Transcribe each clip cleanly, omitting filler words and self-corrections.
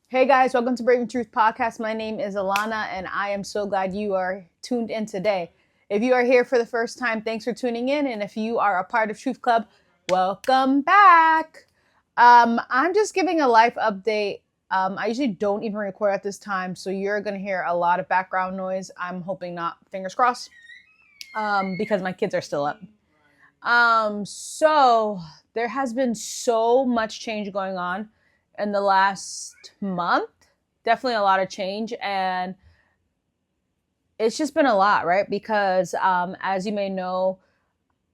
Hey guys, welcome to Bravingtruth podcast. My name is Alana and I am so glad you are tuned in today. If you are here for the first time, thanks for tuning in. And if you are a part of Truth Club, welcome back. I'm just giving a life update. I usually don't even record at this time, so you're going to hear a lot of background noise. I'm hoping not, fingers crossed, because my kids are still up. So there has been so much change going on in the last month. Definitely a lot of change, and it's just been a lot, right? Because as you may know,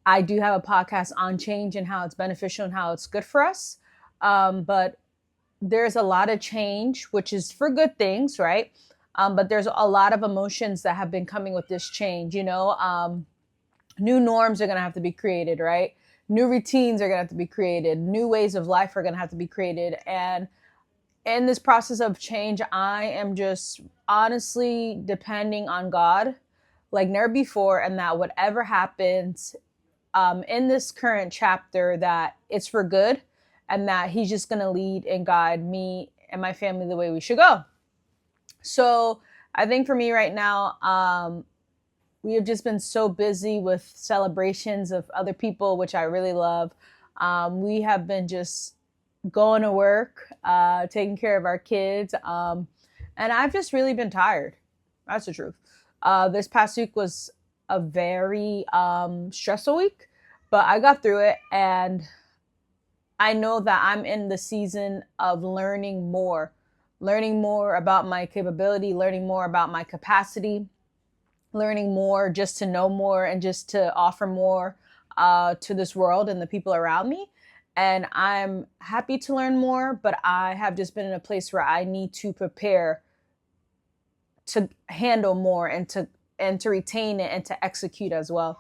I do have a podcast on change and how it's beneficial and how it's good for us. But there's a lot of change, which is for good things, right? But there's a lot of emotions that have been coming with this change. New norms are going to have to be created, right? New routines are going to have to be created. New ways of life are going to have to be created. And in this process of change, I am just honestly depending on God like never before, and that whatever happens in this current chapter, that it's for good, and that He's just going to lead and guide me and my family the way we should go. So I think for me right now, we have just been so busy with celebrations of other people, which I really love. We have been just going to work, taking care of our kids. And I've just really been tired. That's the truth. This past week was a very stressful week, but I got through it. And I know that I'm in the season of learning more about my capability, learning more about my capacity, learning more just to know more and just to offer more to this world and the people around me. And I'm happy to learn more, but I have just been in a place where I need to prepare to handle more and to retain it and to execute as well.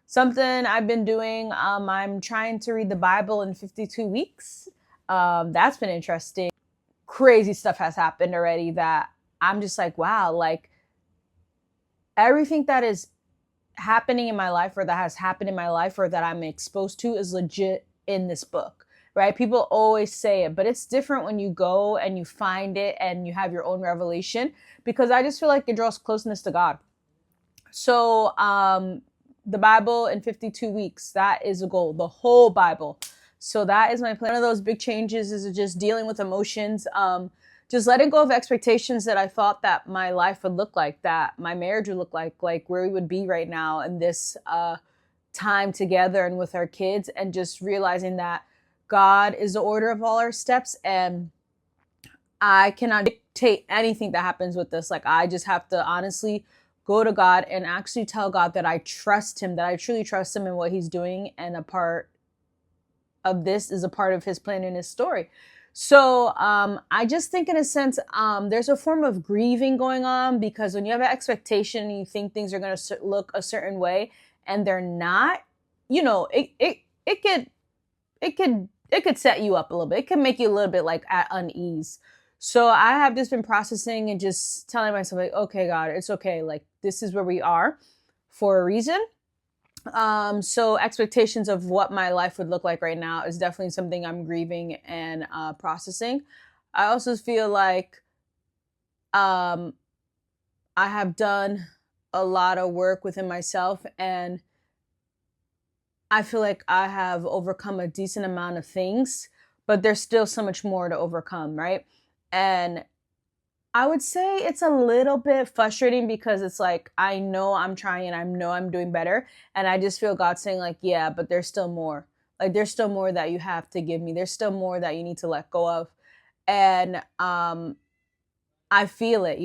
Something I've been doing, I'm trying to read the Bible in 52 weeks. That's been interesting. Crazy stuff has happened already that I'm just like, wow, like everything that is happening in my life or that has happened in my life or that I'm exposed to is legit in this book, right? People always say it, but it's different when you go and you find it and you have your own revelation, because I just feel like it draws closeness to God. So the Bible in 52 weeks, that is a goal, the whole Bible. So that is my plan. One of those big changes is just dealing with emotions, just letting go of expectations that I thought that my life would look like, that my marriage would look like where we would be right now in this time together and with our kids, and just realizing that God is the order of all our steps, and I cannot dictate anything that happens with this. Like, I just have to honestly go to God and actually tell God that I trust Him, that I truly trust Him in what He's doing, and a part of this is a part of His plan and His story. So I just think in a sense, there's a form of grieving going on, because when you have an expectation and you think things are going to look a certain way and they're not, it could set you up a little bit. It can make you a little bit like at unease. So I have just been processing and just telling myself, like, okay, God, it's okay. Like, this is where we are for a reason. So expectations of what my life would look like right now is definitely something I'm grieving and processing. I also feel like I have done a lot of work within myself, and I feel like I have overcome a decent amount of things, but there's still so much more to overcome, right? And I would say it's a little bit frustrating, because it's like, I know I'm trying and I know I'm doing better. And I just feel God saying, like, yeah, but there's still more. Like, there's still more that you have to give me. There's still more that you need to let go of. And I feel it,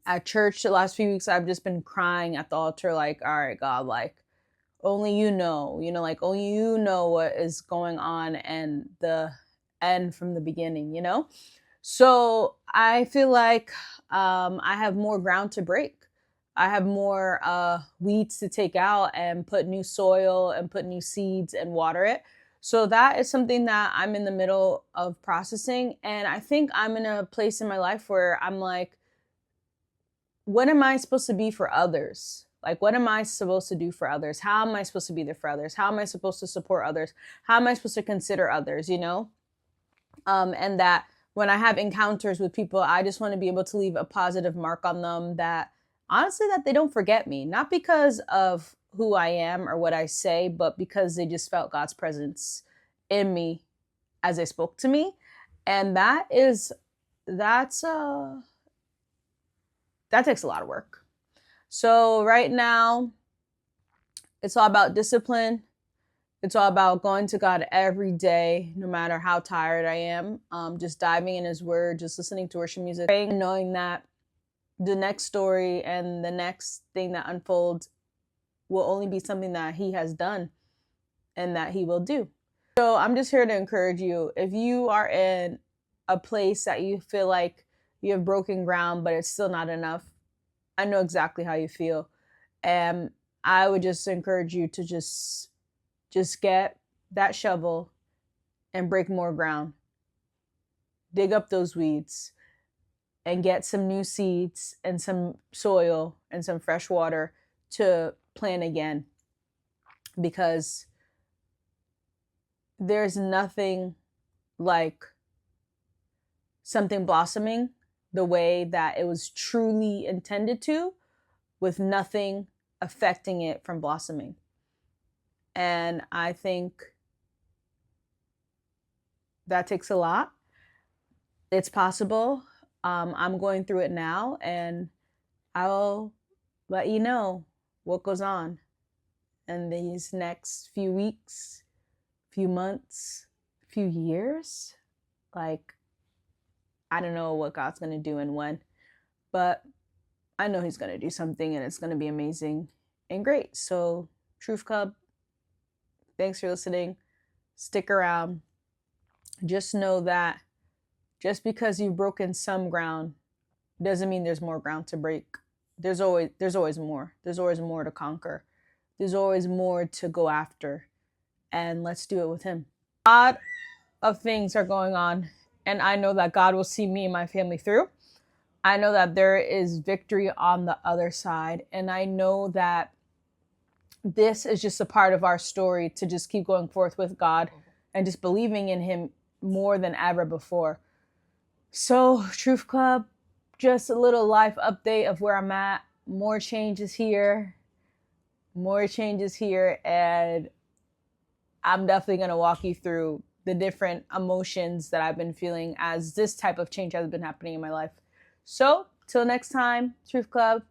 at church the last few weeks, I've just been crying at the altar, like, all right, God, like, only like, only you know what is going on, and the end from the beginning, So I feel like I have more ground to break. I have more weeds to take out and put new soil and put new seeds and water it. So that is something that I'm in the middle of processing. And I think I'm in a place in my life where I'm like, what am I supposed to be for others? Like, what am I supposed to do for others? How am I supposed to be there for others? How am I supposed to support others? How am I supposed to consider others, And that when I have encounters with people, I just want to be able to leave a positive mark on them, that honestly, that they don't forget me, not because of who I am or what I say, but because they just felt God's presence in me as they spoke to me. And that takes a lot of work. So right now, it's all about discipline. It's all about going to God every day, no matter how tired I am. Just diving in His Word, just listening to worship music, praying, knowing that the next story and the next thing that unfolds will only be something that He has done and that He will do. So I'm just here to encourage you. If you are in a place that you feel like you have broken ground, but it's still not enough, I know exactly how you feel. And I would just encourage you to just get that shovel and break more ground. Dig up those weeds and get some new seeds and some soil and some fresh water to plant again. Because there's nothing like something blossoming the way that it was truly intended to, with nothing affecting it from blossoming. And I think that takes a lot. It's possible. I'm going through it now, and I'll let you know what goes on in these next few weeks, few months, few years. Like, I don't know what God's going to do and when, but I know He's going to do something, and it's going to be amazing and great. So, Truth Club, thanks for listening. Stick around. Just know that just because you've broken some ground doesn't mean there's more ground to break. There's always more. There's always more to conquer. There's always more to go after. And let's do it with Him. A lot of things are going on, and I know that God will see me and my family through. I know that there is victory on the other side, and I know that this is just a part of our story to just keep going forth with God and just believing in Him more than ever before. So, Truth Club, just a little life update of where I'm at. More changes here, and I'm definitely going to walk you through the different emotions that I've been feeling as this type of change has been happening in my life. So, till next time, Truth Club,